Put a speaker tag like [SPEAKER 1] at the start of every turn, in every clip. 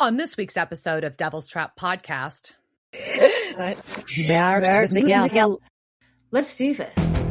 [SPEAKER 1] On this week's episode of Devil's Trap Podcast.
[SPEAKER 2] Let's do this.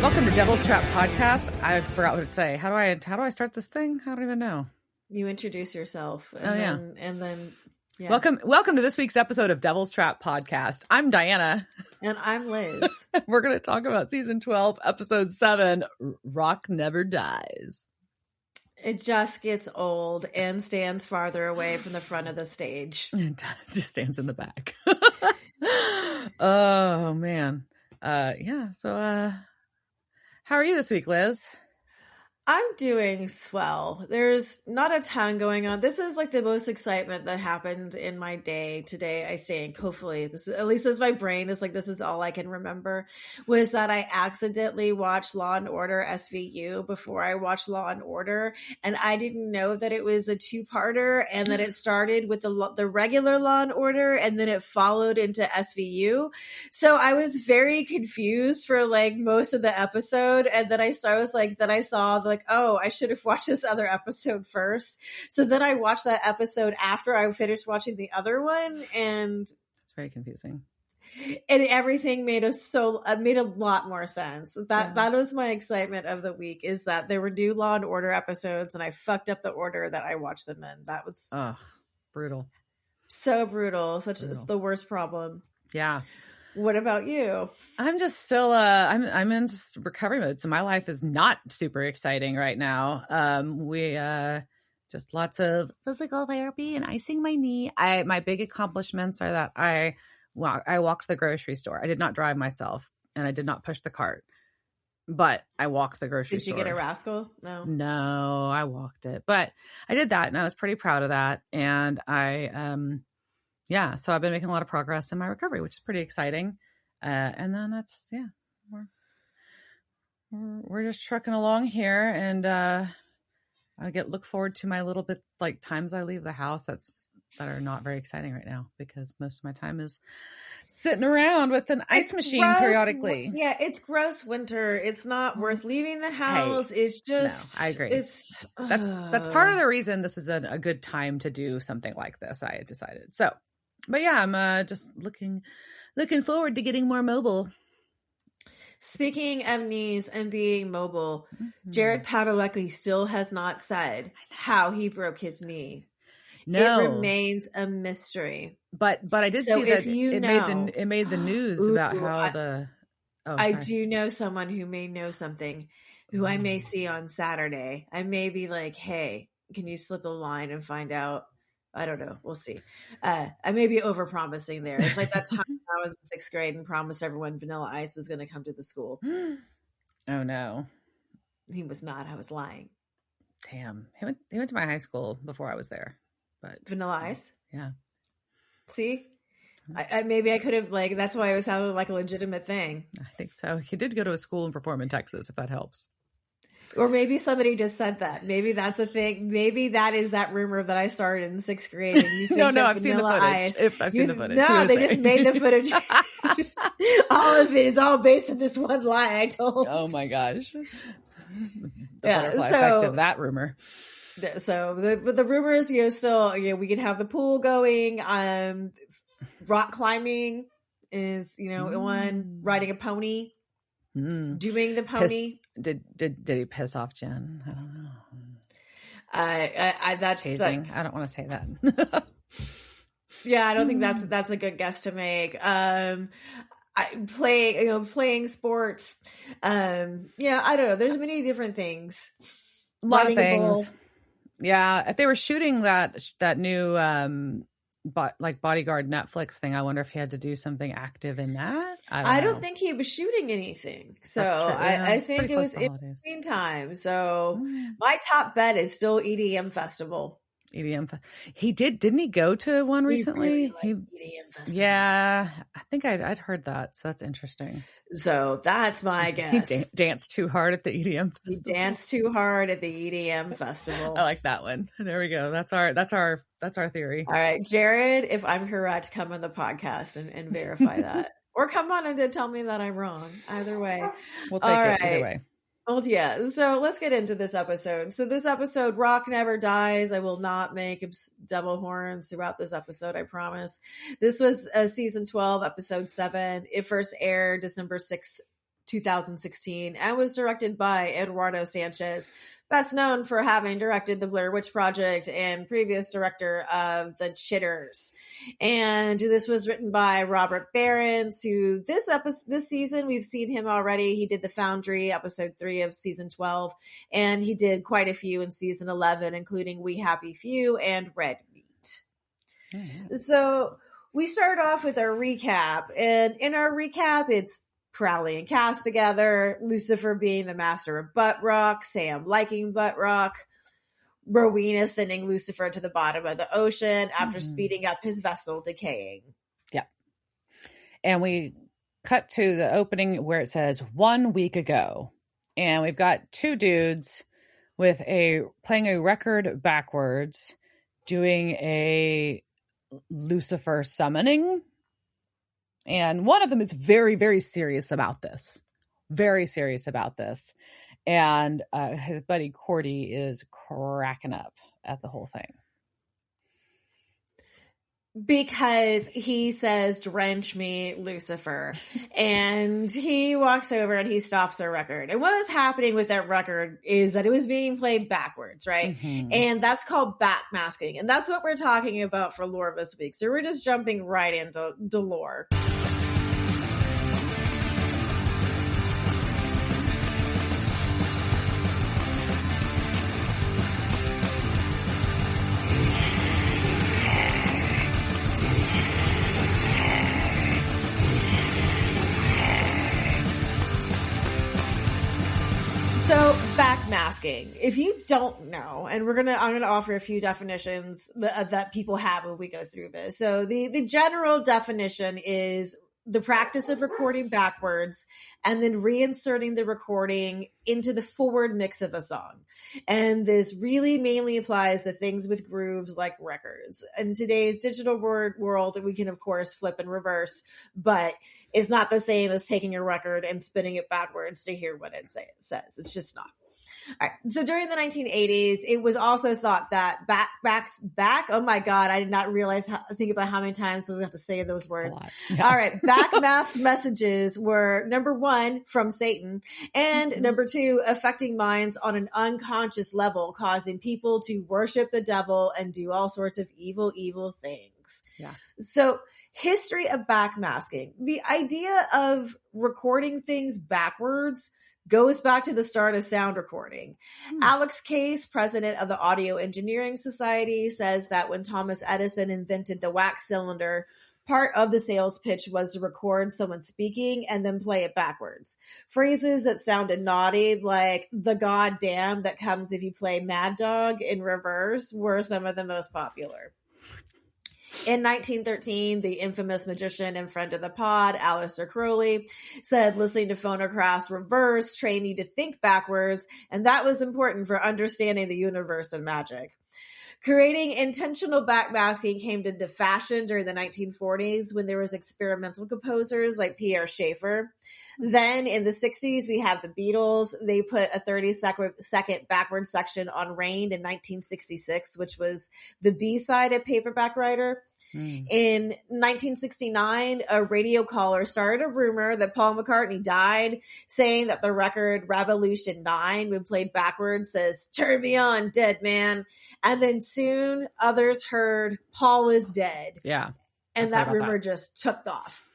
[SPEAKER 1] Welcome to Devil's Trap Podcast. I forgot what to say. How do I start this thing? I don't even know.
[SPEAKER 2] You introduce yourself. And then yeah.
[SPEAKER 1] Welcome to this week's episode of Devil's Trap Podcast. I'm Diana.
[SPEAKER 2] And I'm Liz.
[SPEAKER 1] We're going to talk about season 12, episode 7, Rock Never Dies.
[SPEAKER 2] It just gets old and stands farther away from the front of the stage.
[SPEAKER 1] It just stands in the back. Oh, man. How are you this week, Liz?
[SPEAKER 2] I'm doing swell. There's not a ton going on. This is like the most excitement that happened in my day today, I think. Hopefully, this is, at least as my brain is like, this is all I can remember, was that I accidentally watched Law and Order SVU before I watched Law and Order. And I didn't know that it was a two-parter and that it started with the regular Law and Order and then it followed into SVU. So I was very confused for like most of the episode. And then I saw oh, I should have watched this other episode first. So then I watched that episode after I finished watching the other one, and
[SPEAKER 1] it's very confusing.
[SPEAKER 2] And everything made a lot more sense. That was my excitement of the week, is that there were new Law and Order episodes, and I fucked up the order that I watched them in. That was
[SPEAKER 1] brutal.
[SPEAKER 2] So brutal. It's the worst problem.
[SPEAKER 1] Yeah.
[SPEAKER 2] What about you?
[SPEAKER 1] I'm just still I'm in just recovery mode, so my life is not super exciting right now. We just lots of physical therapy and icing my knee. My big accomplishments are that I walked the grocery store. I did not drive myself and I did not push the cart, but I walked the grocery store.
[SPEAKER 2] Did you get a rascal?
[SPEAKER 1] No, I walked it, but I did that and I was pretty proud of that. And so I've been making a lot of progress in my recovery, which is pretty exciting. And then we're just trucking along here, and I look forward to my little bit like times I leave the house that are not very exciting right now, because most of my time is sitting around with an ice machine periodically.
[SPEAKER 2] Yeah, it's gross winter. It's not worth leaving the house. It's just
[SPEAKER 1] no, I agree. That's part of the reason this was a good time to do something like this, I decided. So. But yeah, I'm just looking forward to getting more mobile.
[SPEAKER 2] Speaking of knees and being mobile, Jared Padalecki still has not said how he broke his knee.
[SPEAKER 1] No,
[SPEAKER 2] it remains a mystery.
[SPEAKER 1] But I did see that it made the news about how
[SPEAKER 2] I do know someone who may know something, who I may see on Saturday. I may be like, hey, can you slip a line and find out? I don't know. We'll see. I may be over-promising there. It's like that time I was in 6th grade and promised everyone Vanilla Ice was going to come to the school.
[SPEAKER 1] Oh, no.
[SPEAKER 2] He was not. I was lying.
[SPEAKER 1] Damn. He went to my high school before I was there. But
[SPEAKER 2] Vanilla Ice?
[SPEAKER 1] Yeah.
[SPEAKER 2] See? Maybe I could have, that's why it sounded like a legitimate thing.
[SPEAKER 1] I think so. He did go to a school and perform in Texas, if that helps.
[SPEAKER 2] Or maybe somebody just said that. Maybe that's a thing. Maybe that is that rumor that I started in 6th grade. And you think
[SPEAKER 1] no, I've seen the footage. I've seen the footage.
[SPEAKER 2] No, they just made the footage. All of it is all based on this one lie I told.
[SPEAKER 1] Oh my gosh. The butterfly effect of that rumor.
[SPEAKER 2] So the rumors, still, we can have the pool going. Rock climbing is, one, riding a pony. Doing the pony.
[SPEAKER 1] Did he piss off Jen? I don't know.
[SPEAKER 2] That's
[SPEAKER 1] I don't want to say that.
[SPEAKER 2] Yeah, I don't think that's a good guess to make. Playing sports. I don't know. There's many different things.
[SPEAKER 1] A lot of things. Yeah, if they were shooting that new bodyguard Netflix thing, I wonder if he had to do something active in that. I don't know.
[SPEAKER 2] Think he was shooting anything. So I think it was in between time. So my top bet is still EDM Festival.
[SPEAKER 1] He didn't he go to one
[SPEAKER 2] We
[SPEAKER 1] recently?
[SPEAKER 2] really like EDM festivals.
[SPEAKER 1] Yeah, I think I'd heard that. So that's interesting.
[SPEAKER 2] So that's my guess.
[SPEAKER 1] He danced too hard at the EDM festival.
[SPEAKER 2] He danced too hard at the EDM festival.
[SPEAKER 1] I like that one. There we go. That's our theory.
[SPEAKER 2] All right, Jared, if I'm correct, come on the podcast and verify that. Or come on and tell me that I'm wrong. Either way.
[SPEAKER 1] We'll take it either way.
[SPEAKER 2] Well, yeah. So let's get into this episode. So this episode, Rock Never Dies. I will not make double horns throughout this episode, I promise. This was season 12, episode 7. It first aired December 6th, 2016, and was directed by Eduardo Sanchez, best known for having directed the Blair Witch Project and previous director of The Chitters. And this was written by Robert Behrens, who this season we've seen him already. He did The Foundry, episode 3 of season 12, and he did quite a few in season 11, including We Happy Few and Red Meat. Mm-hmm. So we start off with our recap, and in our recap, it's Crowley and Cass together, Lucifer being the master of butt rock, Sam liking butt rock, Rowena sending Lucifer to the bottom of the ocean after speeding up his vessel decaying.
[SPEAKER 1] Yeah. And we cut to the opening where it says 1 week ago. And we've got two dudes playing a record backwards, doing a Lucifer summoning. And one of them is very, very serious about this. Very serious about this. And his buddy Cordy is cracking up at the whole thing.
[SPEAKER 2] Because he says, "Drench me, Lucifer." And he walks over and he stops their record. And what is happening with that record is that it was being played backwards, right? Mm-hmm. And that's called backmasking. And that's what we're talking about for lore this week. So we're just jumping right into lore. So backmasking, if you don't know, and I'm gonna offer a few definitions that people have when we go through this. So the general definition is the practice of recording backwards and then reinserting the recording into the forward mix of a song. And this really mainly applies to things with grooves like records. In today's digital world, we can, of course, flip and reverse, but it's not the same as taking a record and spinning it backwards to hear what it says. It's just not. All right. So during the 1980s, it was also thought that back. Oh my God. I did not realize think about how many times we have to say those words. Yeah. All right. Backmasked messages were, number one, from Satan, and number two, affecting minds on an unconscious level, causing people to worship the devil and do all sorts of evil things.
[SPEAKER 1] Yeah.
[SPEAKER 2] So history of backmasking. The idea of recording things backwards goes back to the start of sound recording. Alex Case, president of the Audio Engineering Society, says that when Thomas Edison invented the wax cylinder, part of the sales pitch was to record someone speaking and then play it backwards. Phrases that sounded naughty, like the goddamn that comes if you play Mad Dog in reverse, were some of the most popular. In 1913, the infamous magician and friend of the pod, Aleister Crowley, said listening to phonographs reverse trained you to think backwards, and that was important for understanding the universe and magic. Creating intentional backmasking came into fashion during the 1940s when there was experimental composers like Pierre Schaeffer. Then in the 60s, we have the Beatles. They put a 30-second backward section on Rain in 1966, which was the B-side of Paperback Writer. In 1969, a radio caller started a rumor that Paul McCartney died, saying that the record Revolution 9, when played backwards, says, "Turn me on, dead man." And then soon others heard Paul was dead.
[SPEAKER 1] Yeah.
[SPEAKER 2] And that rumor just took off.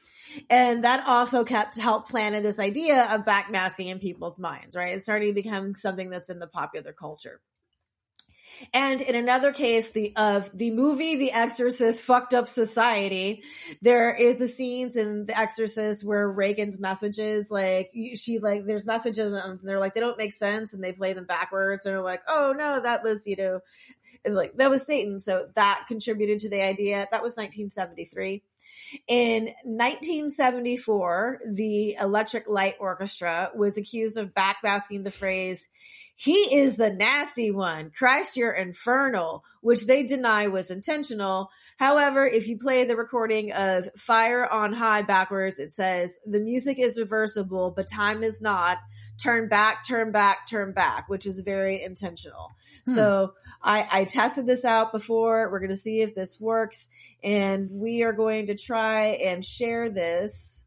[SPEAKER 2] And that also helped planted this idea of backmasking in people's minds, right? It's starting to become something that's in the popular culture. And in another case, the movie The Exorcist fucked up society. There is the scenes in The Exorcist where Reagan's messages, there's messages and they're like, they don't make sense, and they play them backwards. And they're like, oh no, that was, Like that was Satan. So that contributed to the idea. That was 1973. In 1974, the Electric Light Orchestra was accused of backmasking the phrase, "He is the nasty one. Christ, you're infernal," which they deny was intentional. However, if you play the recording of Fire on High backwards, it says, "The music is reversible, but time is not. Turn back, turn back, turn back," which was very intentional. So I tested this out before. We're going to see if this works. And we are going to try and share this.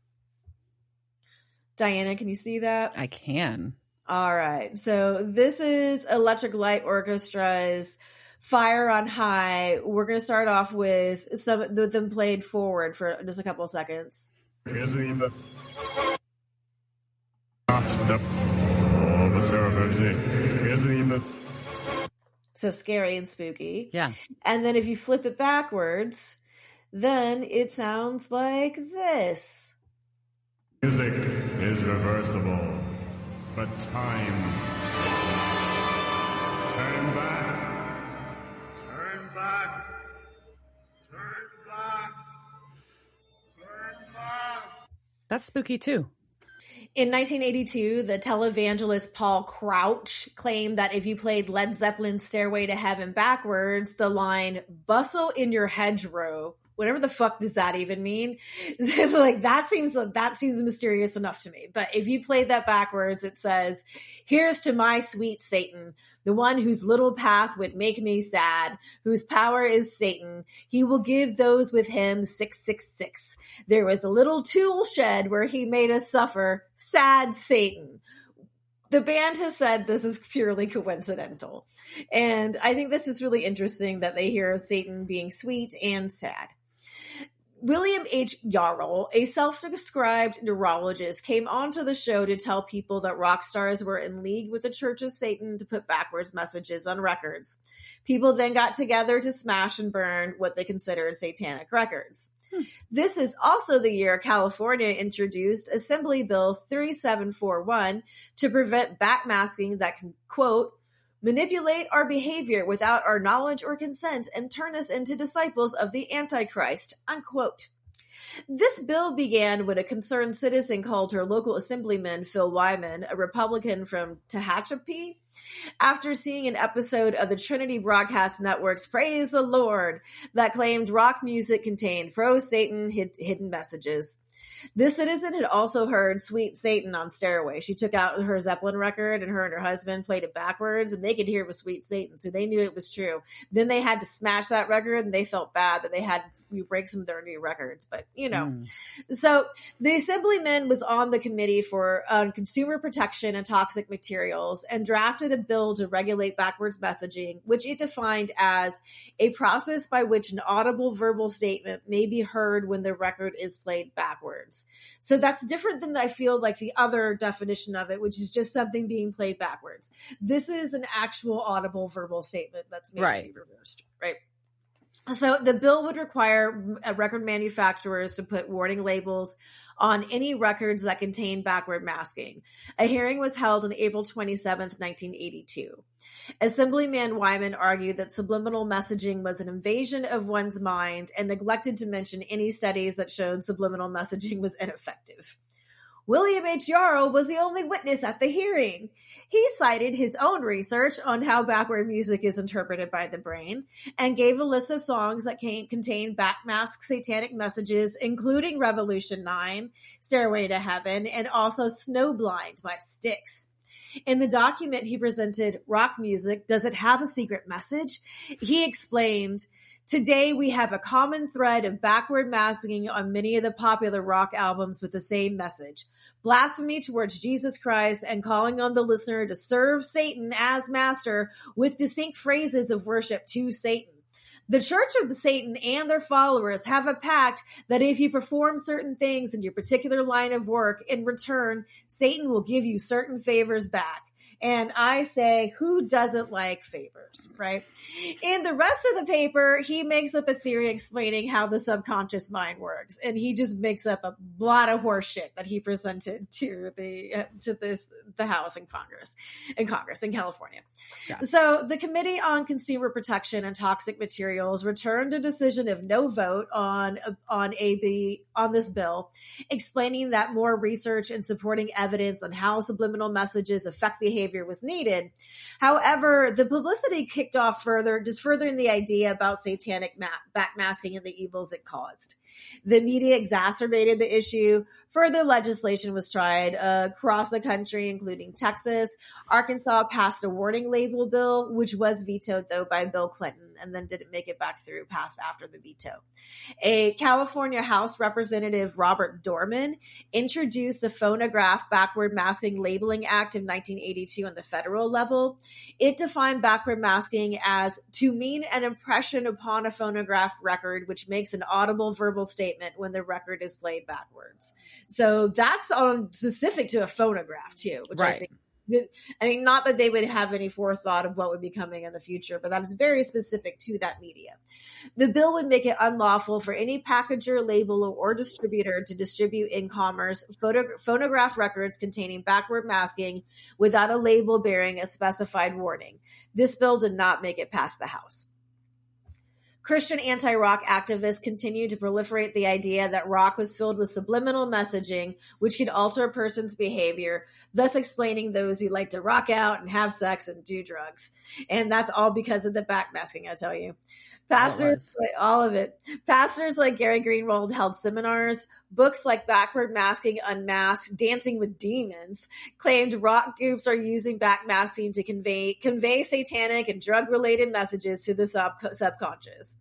[SPEAKER 2] Diana, can you see that?
[SPEAKER 1] I can.
[SPEAKER 2] All right. So this is Electric Light Orchestra's Fire on High. We're going to start off with some of them played forward for just a couple of seconds. So scary and spooky.
[SPEAKER 1] Yeah.
[SPEAKER 2] And then if you flip it backwards, then it sounds like this.
[SPEAKER 3] Music is reversible, but time. Turn back. Turn back. Turn back. Turn back.
[SPEAKER 1] That's spooky too.
[SPEAKER 2] In 1982, the televangelist Paul Crouch claimed that if you played Led Zeppelin's Stairway to Heaven backwards, the line, "Bustle in your hedgerow," whatever the fuck does that even mean? Like that seems mysterious enough to me. But if you played that backwards, it says, "Here's to my sweet Satan, the one whose little path would make me sad, whose power is Satan. He will give those with him 666. There was a little tool shed where he made us suffer. Sad Satan." The band has said this is purely coincidental. And I think this is really interesting that they hear of Satan being sweet and sad. William H. Yarrell, a self-described neurologist, came onto the show to tell people that rock stars were in league with the Church of Satan to put backwards messages on records. People then got together to smash and burn what they considered satanic records. This is also the year California introduced Assembly Bill 3741 to prevent backmasking that can, quote, "manipulate our behavior without our knowledge or consent and turn us into disciples of the Antichrist," unquote. This bill began when a concerned citizen called her local assemblyman, Phil Wyman, a Republican from Tehachapi, after seeing an episode of the Trinity Broadcast Network's Praise the Lord that claimed rock music contained pro-Satan hidden messages. This citizen had also heard Sweet Satan on Stairway. She took out her Zeppelin record and her husband played it backwards and they could hear it was Sweet Satan. So they knew it was true. Then they had to smash that record and they felt bad that they had to break some of their new records. But, you know. So the assemblyman was on the committee for consumer protection and toxic materials and drafted a bill to regulate backwards messaging, which it defined as a process by which an audible verbal statement may be heard when the record is played backwards. So that's different than I feel like the other definition of it, which is just something being played backwards. This is an actual audible verbal statement that's made to be reversed, right? So the bill would require record manufacturers to put warning labels on any records that contain backward masking. A hearing was held on April 27th, 1982. Assemblyman Wyman argued that subliminal messaging was an invasion of one's mind and neglected to mention any studies that showed subliminal messaging was ineffective. William H. Yarrow was the only witness at the hearing. He cited his own research on how backward music is interpreted by the brain and gave a list of songs that contain backmasked satanic messages, including Revolution 9, Stairway to Heaven, and also Snowblind by Styx. In the document he presented, Rock Music, Does It Have a Secret Message? He explained, "Today we have a common thread of backward masking on many of the popular rock albums with the same message. Blasphemy towards Jesus Christ and calling on the listener to serve Satan as master with distinct phrases of worship to Satan. The Church of the Satan and their followers have a pact that if you perform certain things in your particular line of work, in return, Satan will give you certain favors back. And I say, who doesn't like favors, right? In the rest of the paper, he makes up a theory explaining how the subconscious mind works. And he just makes up a lot of horse shit that he presented to the House and Congress in California. Yeah. So the Committee on Consumer Protection and Toxic Materials returned a decision of no vote on this bill, explaining that more research and supporting evidence on how subliminal messages affect behavior was needed. However, the publicity kicked off furthering the idea about satanic backmasking and the evils it caused. The media exacerbated the issue. Further legislation was tried across the country, including Texas. Arkansas passed a warning label bill, which was vetoed, though, by Bill Clinton, and then didn't make it back through, passed after the veto. A California House Representative, Robert Dorman, introduced the Phonograph Backward Masking Labeling Act of 1982 on the federal level. It defined backward masking as to mean an impression upon a phonograph record, which makes an audible verbal statement when the record is played backwards. So that's on specific to a phonograph too, which right. I mean, not that they would have any forethought of what would be coming in the future, but that is very specific to that media. The bill would make it unlawful for any packager, labeler, or distributor to distribute in commerce phonograph records containing backward masking without a label bearing a specified warning. This bill did not make it past the House. Christian anti-rock activists continued to proliferate the idea that rock was filled with subliminal messaging, which could alter a person's behavior, thus explaining those who like to rock out and have sex and do drugs. And that's all because of the backmasking, I tell you. Pastors, all of it. Pastors like Gary Greenwald held seminars. Books like Backward Masking, Unmasked, Dancing with Demons claimed rock groups are using backmasking to convey satanic and drug-related messages to the subconscious.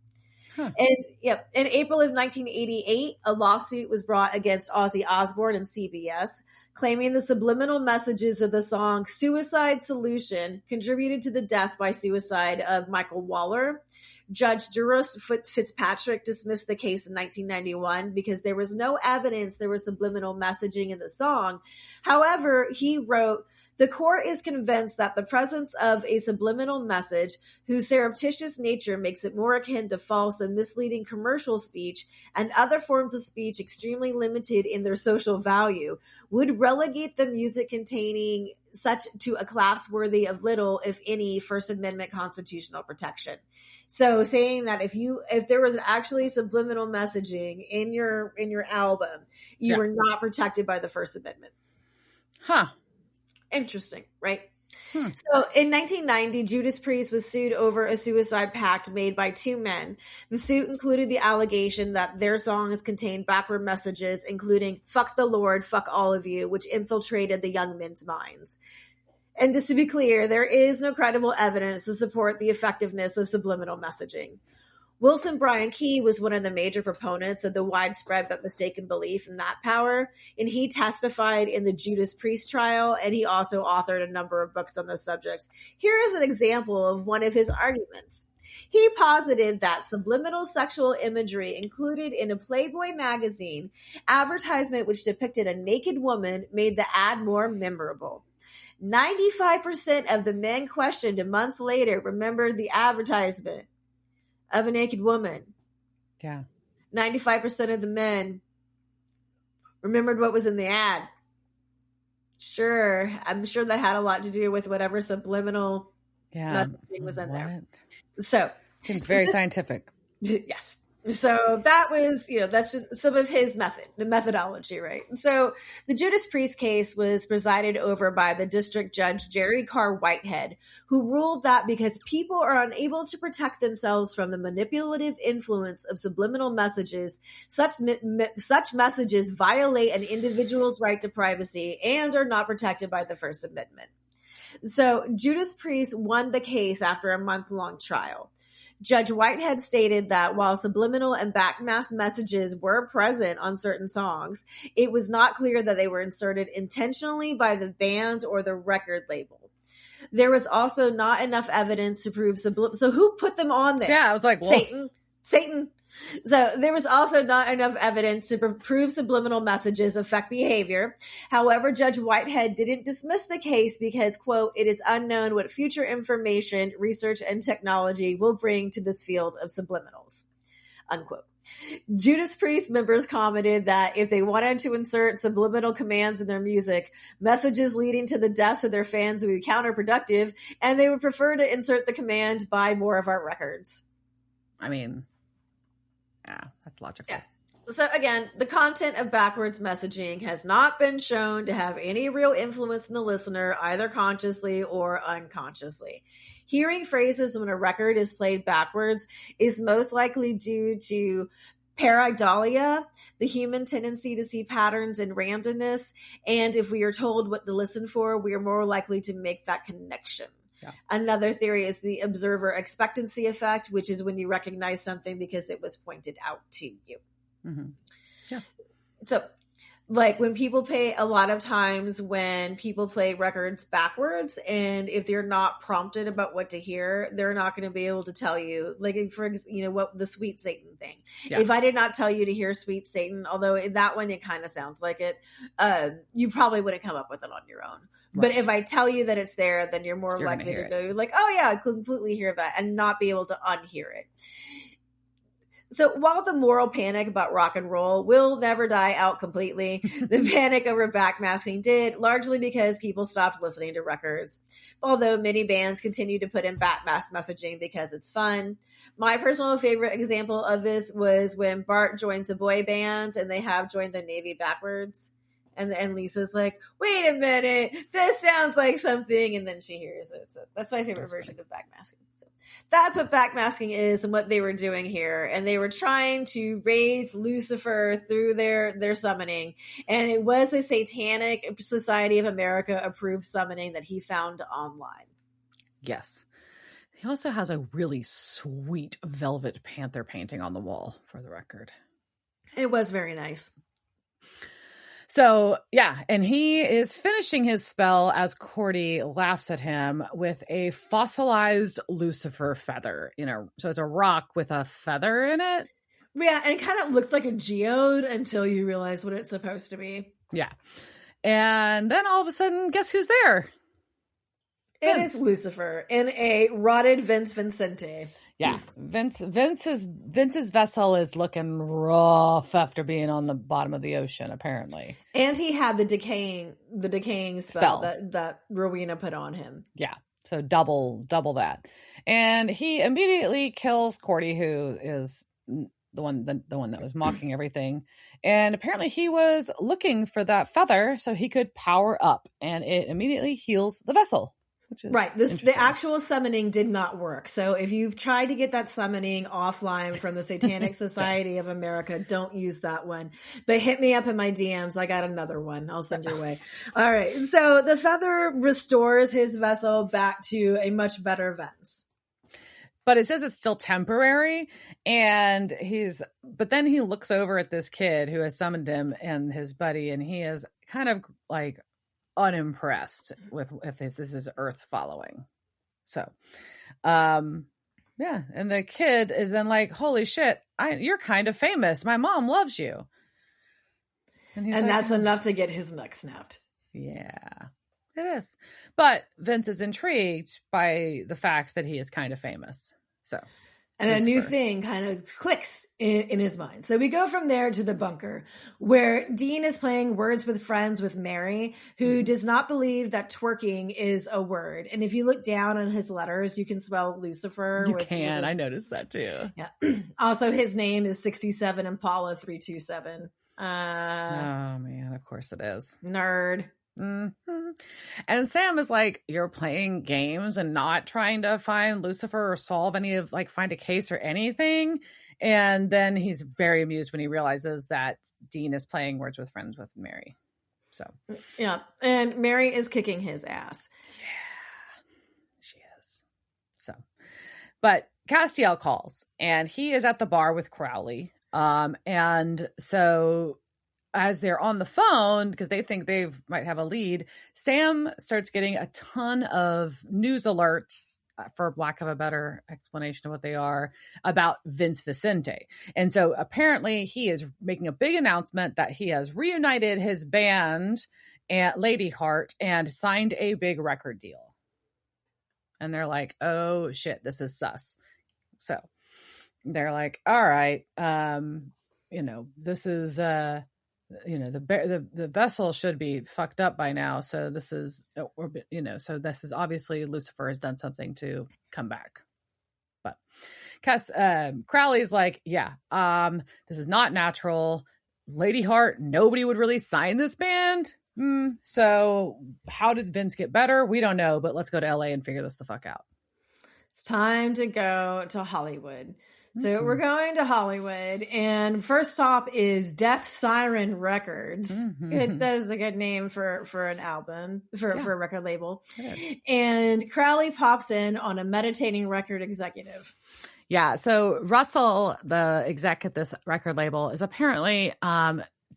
[SPEAKER 2] Huh. And in April of 1988, a lawsuit was brought against Ozzy Osbourne and CBS, claiming the subliminal messages of the song Suicide Solution contributed to the death by suicide of Michael Waller. Judge Juris Fitzpatrick dismissed the case in 1991 because there was no evidence there was subliminal messaging in the song. However, he wrote, "The court is convinced that the presence of a subliminal message whose surreptitious nature makes it more akin to false and misleading commercial speech and other forms of speech extremely limited in their social value would relegate the music containing such to a class worthy of little, if any, First Amendment constitutional protection." So saying that if there was actually subliminal messaging in your album, you were not protected by the First Amendment.
[SPEAKER 1] Huh.
[SPEAKER 2] Interesting, right? So in 1990, Judas Priest was sued over a suicide pact made by two men. The suit included the allegation that their songs contained backward messages, including "fuck the Lord, fuck all of you," which infiltrated the young men's minds. And just to be clear, there is no credible evidence to support the effectiveness of subliminal messaging. Wilson Bryan Key was one of the major proponents of the widespread but mistaken belief in that power, and he testified in the Judas Priest trial, and he also authored a number of books on the subject. Here is an example of one of his arguments. He posited that subliminal sexual imagery included in a Playboy magazine advertisement which depicted a naked woman made the ad more memorable. 95% of the men questioned a month later remembered the advertisement of a naked woman.
[SPEAKER 1] Yeah.
[SPEAKER 2] 95% of the men remembered what was in the ad. Sure. I'm sure that had a lot to do with whatever subliminal messaging was in there. So
[SPEAKER 1] seems very scientific.
[SPEAKER 2] Yes. So that was, that's just some of his the methodology, right? So the Judas Priest case was presided over by the district judge, Jerry Carr Whitehead, who ruled that because people are unable to protect themselves from the manipulative influence of subliminal messages, such messages violate an individual's right to privacy and are not protected by the First Amendment. So Judas Priest won the case after a month-long trial. Judge Whitehead stated that while subliminal and backmasked messages were present on certain songs, it was not clear that they were inserted intentionally by the band or the record label. There was also not enough evidence to prove so who put them on there?
[SPEAKER 1] Yeah, I was like,
[SPEAKER 2] Satan. So there was also not enough evidence to prove subliminal messages affect behavior. However, Judge Whitehead didn't dismiss the case because, quote, it is unknown what future information, research, and technology will bring to this field of subliminals, unquote. Judas Priest members commented that if they wanted to insert subliminal commands in their music, messages leading to the deaths of their fans would be counterproductive, and they would prefer to insert the command, buy more of our records.
[SPEAKER 1] I mean, yeah, that's logical.
[SPEAKER 2] Yeah. So again, the content of backwards messaging has not been shown to have any real influence in the listener, either consciously or unconsciously. Hearing phrases when a record is played backwards is most likely due to pareidolia, the human tendency to see patterns and randomness. And if we are told what to listen for, we are more likely to make that connection. Yeah. Another theory is the observer expectancy effect, which is when you recognize something because it was pointed out to you.
[SPEAKER 1] Mm-hmm. Yeah.
[SPEAKER 2] So, like when people play, a lot of times when people play records backwards, and if they're not prompted about what to hear, they're not going to be able to tell you, like, for what the Sweet Satan thing. Yeah. If I did not tell you to hear Sweet Satan, although that one, it kind of sounds like it, you probably wouldn't come up with it on your own. Right. But if I tell you that it's there, then you're more likely to go like, oh yeah, I completely hear that, and not be able to unhear it. So while the moral panic about rock and roll will never die out completely, the panic over backmasking did, largely because people stopped listening to records. Although many bands continue to put in backmask messaging because it's fun. My personal favorite example of this was when Bart joins a boy band and they have joined the Navy backwards. And Lisa's like, wait a minute, this sounds like something. And then she hears it. So that's my favorite version of backmasking. So that's what backmasking is and what they were doing here. And they were trying to raise Lucifer through their summoning. And it was a Satanic Society of America approved summoning that he found online.
[SPEAKER 1] Yes. He also has a really sweet velvet panther painting on the wall, for the record.
[SPEAKER 2] It was very nice.
[SPEAKER 1] So, yeah, and he is finishing his spell as Cordy laughs at him with a fossilized Lucifer feather. So it's a rock with a feather in it.
[SPEAKER 2] Yeah, and it kind of looks like a geode until you realize what it's supposed to be.
[SPEAKER 1] Yeah. And then all of a sudden, guess who's there?
[SPEAKER 2] It is Lucifer in a rotted Vince Vincente.
[SPEAKER 1] Yeah, Vince's vessel is looking rough after being on the bottom of the ocean, apparently.
[SPEAKER 2] And he had the decaying spell that Rowena put on him.
[SPEAKER 1] Yeah, so double that. And he immediately kills Cordy, who is the one that was mocking everything. And apparently he was looking for that feather so he could power up, and it immediately heals the vessel.
[SPEAKER 2] Right. The actual summoning did not work. So if you've tried to get that summoning offline from the Satanic Society of America, don't use that one. But hit me up in my DMs. I got another one. I'll send your way. All right. So the feather restores his vessel back to a much better Vince.
[SPEAKER 1] But it says it's still temporary. And but then he looks over at this kid who has summoned him and his buddy, and he is kind of like unimpressed with if this is Earth following. So and the kid is then like, holy shit, you're kind of famous, my mom loves you, and
[SPEAKER 2] that's enough to get his neck snapped.
[SPEAKER 1] Yeah, it is. But Vince is intrigued by the fact that he is kind of famous, and
[SPEAKER 2] Lucifer. A new thing kind of clicks in his mind. So we go from there to the bunker, where Dean is playing Words with Friends with Mary, who does not believe that twerking is a word. And if you look down on his letters, you can spell Lucifer.
[SPEAKER 1] I noticed that too.
[SPEAKER 2] Yeah. Also, his name is 67 Impala 327.
[SPEAKER 1] Oh man, of course it is.
[SPEAKER 2] Nerd.
[SPEAKER 1] Mm-hmm. And Sam is like, you're playing games and not trying to find Lucifer or solve find a case or anything. And then he's very amused when he realizes that Dean is playing Words with Friends with Mary. So
[SPEAKER 2] yeah, and Mary is kicking his ass.
[SPEAKER 1] Yeah, she is. So, but Castiel calls, and he is at the bar with Crowley. And so as they're on the phone, because they think they might have a lead, Sam starts getting a ton of news alerts for lack of a better explanation of what they are, about Vince Vicente. And so apparently he is making a big announcement that he has reunited his band at Lady Heart and signed a big record deal. And they're like, oh shit, this is sus. So they're like, all right, this is, the vessel should be fucked up by now. So this is, obviously Lucifer has done something to come back. But Crowley's like, yeah, this is not natural. Lady Heart, nobody would really sign this band. So how did Vince get better? We don't know, but let's go to LA and figure this the fuck out.
[SPEAKER 2] It's time to go to Hollywood. So we're going to Hollywood, and first stop is Death Siren Records. That is a good name for an album, for a record label. And Crowley pops in on a meditating record executive.
[SPEAKER 1] Yeah, so Russell, the exec at this record label, is apparently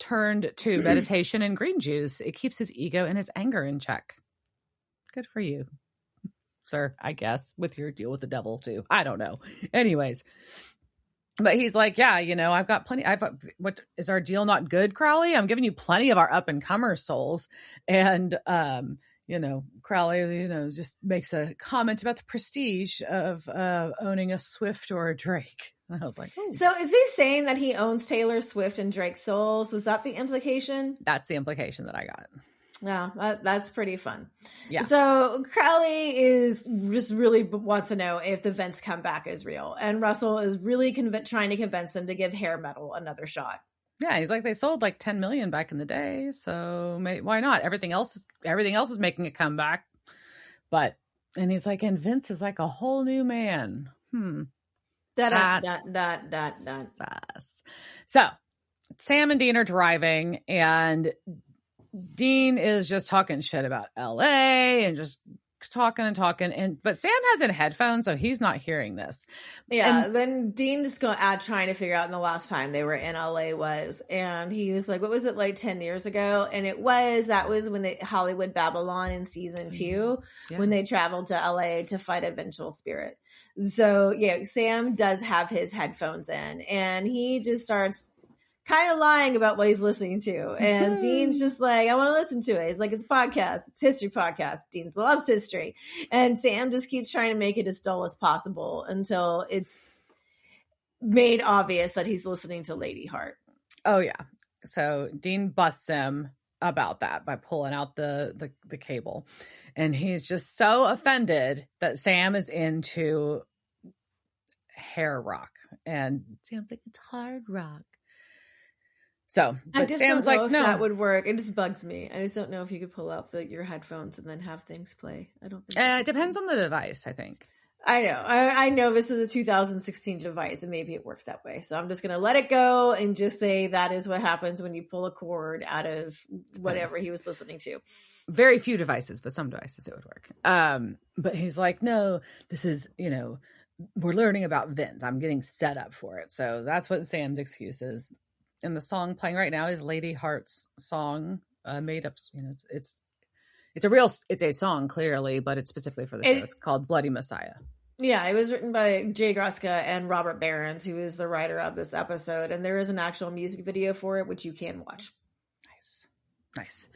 [SPEAKER 1] turned to meditation and green juice. It keeps his ego and his anger in check. Good for you, sir, I guess, with your deal with the devil too. I don't know. Anyways, but he's like, yeah, I've got plenty. What is our deal not good, Crowley? I'm giving you plenty of our up and comer souls. And, Crowley, just makes a comment about the prestige of owning a Swift or a Drake. And I was like, ooh.
[SPEAKER 2] So is he saying that he owns Taylor Swift and Drake's souls? Was that the implication?
[SPEAKER 1] That's the implication that I got.
[SPEAKER 2] Yeah, that's pretty fun.
[SPEAKER 1] Yeah.
[SPEAKER 2] So Crowley is just really wants to know if the Vince comeback is real. And Russell is really trying to convince them to give hair metal another shot.
[SPEAKER 1] Yeah, he's like, they sold like 10 million back in the day. So why not? Everything else is making a comeback. And he's like, and Vince is like a whole new man. So Sam and Dean are driving, and Dean is just talking shit about LA and just talking, but Sam has in headphones, so he's not hearing this.
[SPEAKER 2] Yeah, and then Dean just trying to figure out when the last time they were in LA was, and he was like, what was it, like 10 years ago? And that was when they Hollywood Babylon in season 2, when they traveled to LA to fight a vengeful spirit. So yeah, Sam does have his headphones in, and he just starts kind of lying about what he's listening to. And Dean's just like, I want to listen to it. It's like, it's a podcast. It's a history podcast. Dean loves history. And Sam just keeps trying to make it as dull as possible until it's made obvious that he's listening to Lady Heart.
[SPEAKER 1] Oh, yeah. So Dean busts him about that by pulling out the cable. And he's just so offended that Sam is into hair rock. And Sam's like, it's hard rock. So, but
[SPEAKER 2] I just
[SPEAKER 1] Sam's
[SPEAKER 2] don't know
[SPEAKER 1] like,
[SPEAKER 2] if
[SPEAKER 1] no,
[SPEAKER 2] that would work. It just bugs me. I just don't know if you could pull out your headphones and then have things play. I don't think
[SPEAKER 1] it depends on the device, I think.
[SPEAKER 2] I know. I know this is a 2016 device, and maybe it worked that way. So I'm just going to let it go and just say that is what happens when you pull a cord out of whatever he was listening to.
[SPEAKER 1] Very few devices, but some devices it would work. But he's like, no, this is, we're learning about Vince. I'm getting set up for it. So that's what Sam's excuse is. And the song playing right now is Lady Heart's song, made up. It's a song clearly, but it's specifically for the show. It's called Bloody Messiah.
[SPEAKER 2] Yeah, it was written by Jay Gruska and Robert Behrens, who is the writer of this episode, and there is an actual music video for it, which you can watch.
[SPEAKER 1] Nice.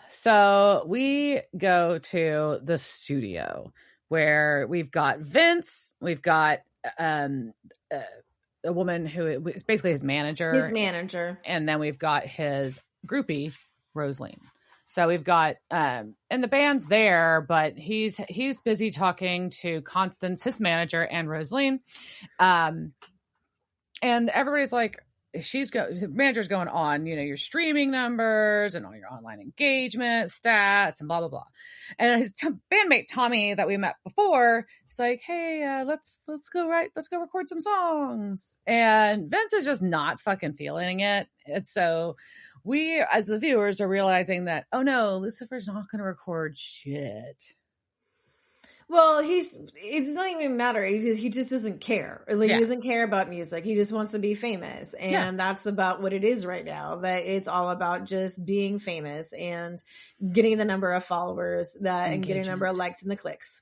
[SPEAKER 1] So we go to the studio where we've got Vince, we've got a woman who is basically his manager. And then we've got his groupie, Rosaline. So we've got, and the band's there, but he's busy talking to Constance, his manager, and Rosaline. And everybody's like, the manager's going on, your streaming numbers and all your online engagement stats and blah, blah, blah. And his bandmate, Tommy, that we met before, he's like, hey, let's go record some songs. And Vince is just not fucking feeling it. And so we, as the viewers, are realizing that, oh no, Lucifer's not going to record shit.
[SPEAKER 2] Well, it doesn't even matter. He just doesn't care. He doesn't care about music. He just wants to be famous. And that's about what it is right now. That it's all about just being famous and getting the number of followers and getting a number of likes and the clicks.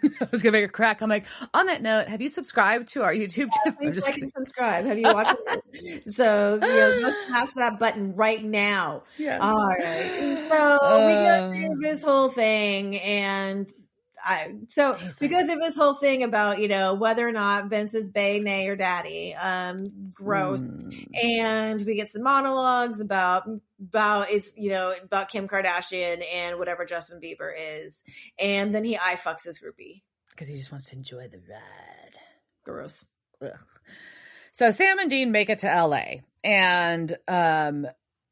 [SPEAKER 1] I was gonna make a crack. I'm like, on that note, have you subscribed to our YouTube channel?
[SPEAKER 2] Please like and subscribe. Have you watched it? So, go smash that button right now.
[SPEAKER 1] Yes.
[SPEAKER 2] All right. So we go through this whole thing, and we go through this whole thing about, whether or not Vince is bae, nay, or daddy. Gross. And we get some monologues about about Kim Kardashian and whatever Justin Bieber is. And then he eye fucks his groupie.
[SPEAKER 1] Because he just wants to enjoy the ride.
[SPEAKER 2] Gross.
[SPEAKER 1] Ugh. So Sam and Dean make it to LA. And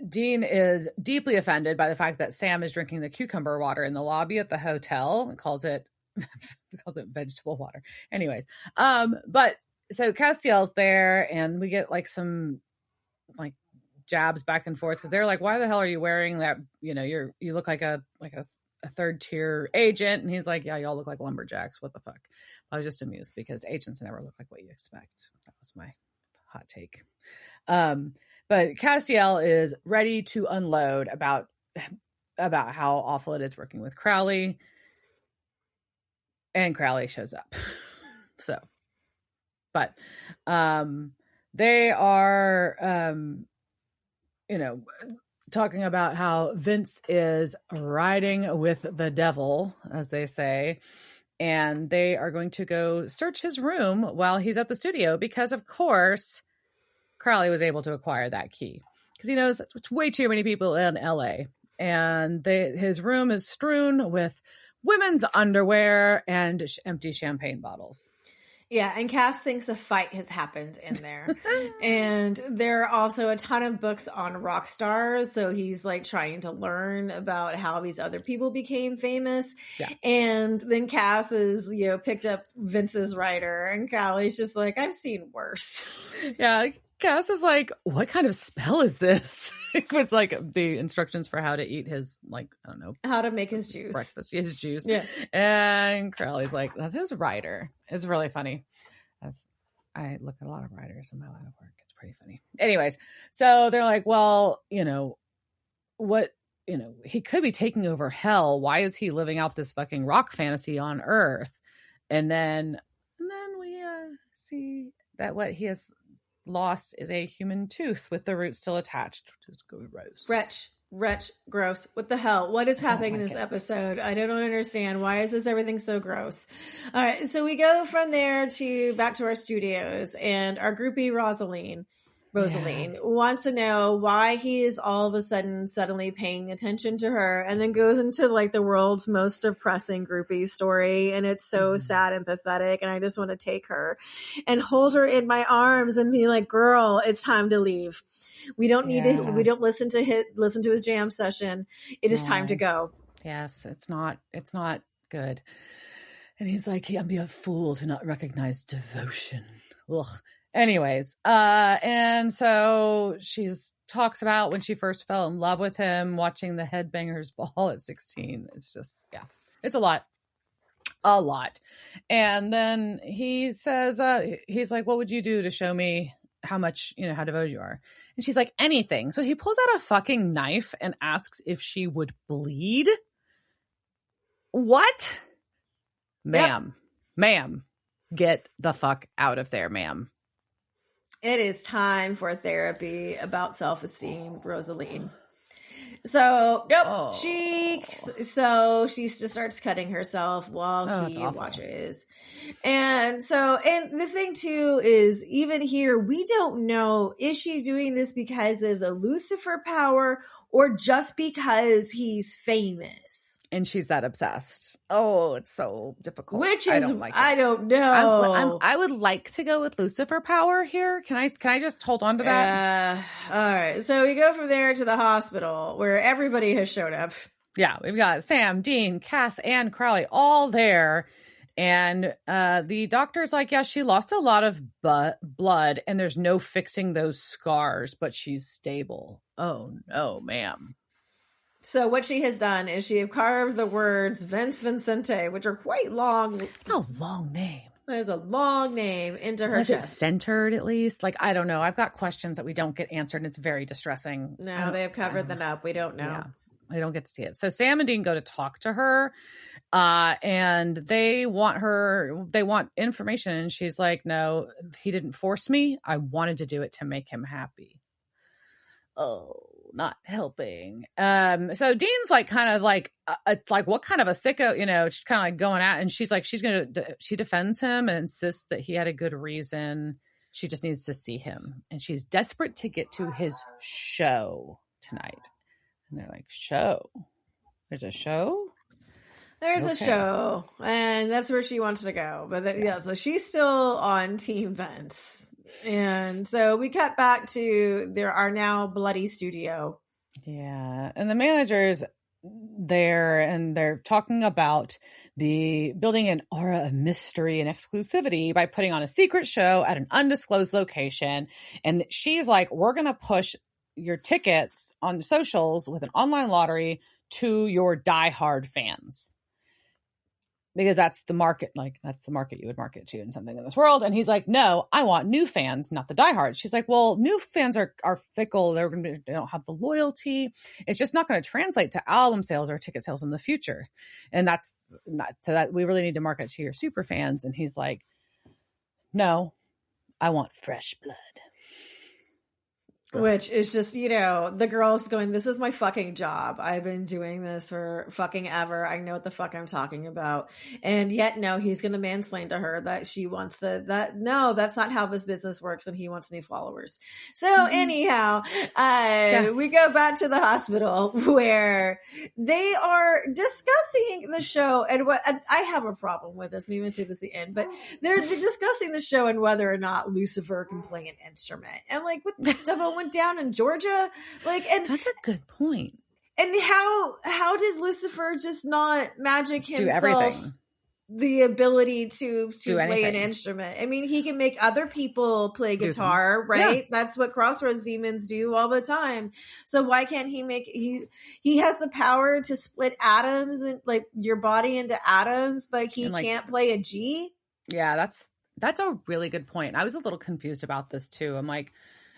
[SPEAKER 1] Dean is deeply offended by the fact that Sam is drinking the cucumber water in the lobby at the hotel and calls it vegetable water. Anyways, but so Castiel's there, and we get like some like jabs back and forth because they're like, "Why the hell are you wearing that? You look like a third tier agent." And he's like, "Yeah, y'all look like lumberjacks. What the fuck?" I was just amused because agents never look like what you expect. That was my hot take. But Castiel is ready to unload about how awful it is working with Crowley. And Crowley shows up. But they are, talking about how Vince is riding with the devil, as they say. And they are going to go search his room while he's at the studio because, of course, Crowley was able to acquire that key because he knows it's way too many people in LA, and his room is strewn with women's underwear and empty champagne bottles.
[SPEAKER 2] Yeah, and Cass thinks a fight has happened in there. And there are also a ton of books on rock stars, so he's like trying to learn about how these other people became famous. Yeah. And then Cass is, picked up Vince's writer, and Crowley's just like, I've seen worse.
[SPEAKER 1] Yeah, Cass is like, what kind of spell is this? It's like the instructions for how to eat his,
[SPEAKER 2] how to make his juice.
[SPEAKER 1] Breakfast, his juice.
[SPEAKER 2] Yeah.
[SPEAKER 1] And Crowley's like, that's his writer. It's really funny. I look at a lot of writers in my line of work. It's pretty funny. Anyways, so they're like, well, he could be taking over hell. Why is he living out this fucking rock fantasy on Earth? And then we see that what he has lost is a human tooth with the root still attached, which is gross.
[SPEAKER 2] Wretch, gross. What the hell? What is happening in this episode? I don't understand. Why is everything so gross? All right, so we go from there back to our studios, and our groupie Rosaline wants to know why he is all of a suddenly paying attention to her, and then goes into like the world's most depressing groupie story, and it's so sad and pathetic, and I just want to take her and hold her in my arms and be like, girl, it's time to leave. We don't need it. We don't listen to his jam session. It is time to go.
[SPEAKER 1] Yes, it's not good. And he's like, I'm be a fool to not recognize devotion. Ugh. Anyways, and so she talks about when she first fell in love with him, watching the Headbangers Ball at 16. It's just, it's a lot. And then he says, he's like, what would you do to show me how much, how devoted you are? And she's like, anything. So he pulls out a fucking knife and asks if she would bleed. What? Ma'am, get the fuck out of there, ma'am.
[SPEAKER 2] It is time for therapy about self-esteem, Rosaline. So, she just starts cutting herself while he watches. And the thing too is, even here, we don't know, is she doing this because of the Lucifer power or just because he's famous?
[SPEAKER 1] And she's that obsessed. Oh, it's so difficult.
[SPEAKER 2] Which is, I don't know.
[SPEAKER 1] I would like to go with Lucifer power here. Can I just hold on to that?
[SPEAKER 2] All right. So we go from there to the hospital where everybody has showed up.
[SPEAKER 1] Yeah, we've got Sam, Dean, Cass, and Crowley all there. And the doctor's like, yeah, she lost a lot of blood and there's no fixing those scars, but she's stable. Oh, no, ma'am.
[SPEAKER 2] So what she has done is she have carved the words Vince Vincente, which are quite long.
[SPEAKER 1] It's a long name.
[SPEAKER 2] There's a long name into her chest.
[SPEAKER 1] Is it centered at least? Like, I don't know. I've got questions that we don't get answered, and it's very distressing.
[SPEAKER 2] No, they have covered them up. We don't know.
[SPEAKER 1] Yeah, I don't get to see it. So Sam and Dean go to talk to her, And they want information. And she's like, no, he didn't force me. I wanted to do it to make him happy. Oh, not helping. So Dean's like, kind of like, what kind of a sicko, she's kind of like going at, and she's like, she defends him and insists that he had a good reason. She just needs to see him. And she's desperate to get to his show tonight. And they're like, show? There's a show?
[SPEAKER 2] There's a show, and that's where she wants to go. But so she's still on Team Vince. And so we cut back to our now bloody studio.
[SPEAKER 1] Yeah. And the manager's there, and they're talking about the building an aura of mystery and exclusivity by putting on a secret show at an undisclosed location. And she's like, we're going to push your tickets on socials with an online lottery to your diehard fans. Because that's the market, that's the market you would market to in something in this world. And he's like, no, I want new fans, not the diehards. She's like, well, new fans are fickle. They don't have the loyalty. It's just not going to translate to album sales or ticket sales in the future. And that's not, so that we really need to market to your super fans. And he's like, no, I want fresh blood.
[SPEAKER 2] Which is just, the girl's going, this is my fucking job. I've been doing this for fucking ever. I know what the fuck I'm talking about. And yet, no, he's going to mansplain to her that she wants no, that's not how this business works. And he wants new followers. So anyhow, we go back to the hospital where they are discussing the show. And what I have a problem with this. Maybe I'll say this at the end, but they're discussing the show and whether or not Lucifer can play an instrument. And what the devil went down in Georgia, and
[SPEAKER 1] that's a good point.
[SPEAKER 2] And how does Lucifer just not magic himself
[SPEAKER 1] everything?
[SPEAKER 2] The ability to play
[SPEAKER 1] anything.
[SPEAKER 2] an instrument. I mean, he can make other people play guitar, right? Yeah. That's what Crossroads demons do all the time. So why can't he has the power to split atoms and your body into atoms, but he can't play a G?
[SPEAKER 1] Yeah, that's a really good point. I was a little confused about this too. I'm like,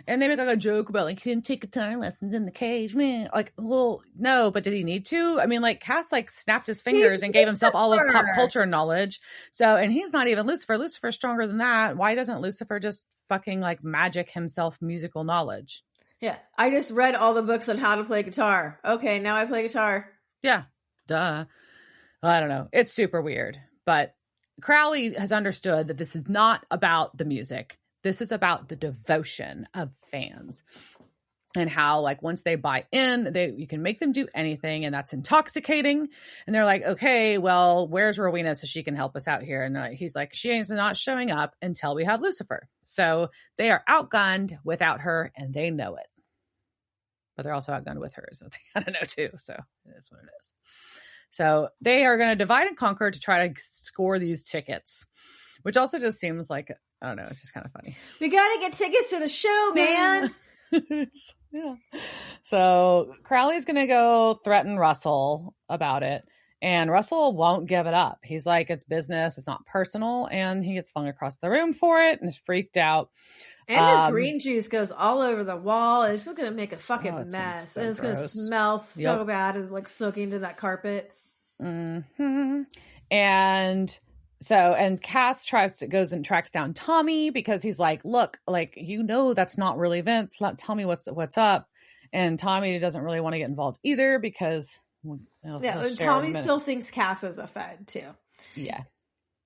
[SPEAKER 1] and they make a joke about he didn't take guitar lessons in the cage, man. Well, no, but did he need to? I mean, Cass snapped his fingers and gave himself all of pop culture knowledge. So, and he's not even Lucifer. Lucifer's stronger than that. Why doesn't Lucifer just fucking magic himself musical knowledge?
[SPEAKER 2] Yeah, I just read all the books on how to play guitar. Okay, now I play guitar.
[SPEAKER 1] Yeah, duh. I don't know. It's super weird, but Crowley has understood that this is not about the music. This is about the devotion of fans and how once they buy in, you can make them do anything, and that's intoxicating. And they're like, okay, well, where's Rowena so she can help us out here? And he's like, she is not showing up until we have Lucifer. So they are outgunned without her, and they know it. But they're also outgunned with her, so they kind of know too. So it is what it is. So they are going to divide and conquer to try to score these tickets, which also just seems like, I don't know, it's just kind of funny.
[SPEAKER 2] We got to get tickets to the show, man.
[SPEAKER 1] Yeah. So Crowley's going to go threaten Russell about it. And Russell won't give it up. He's like, it's business. It's not personal. And he gets flung across the room for it and is freaked out.
[SPEAKER 2] And his green juice goes all over the wall. It's just going to make a fucking mess. And it's going to smell so bad and soaking into that carpet.
[SPEAKER 1] Mm-hmm. And Cass goes and tracks down Tommy because he's like, look, that's not really Vince. Tell me what's up. And Tommy doesn't really want to get involved either because
[SPEAKER 2] Tommy still thinks Cass is a Fed too.
[SPEAKER 1] Yeah.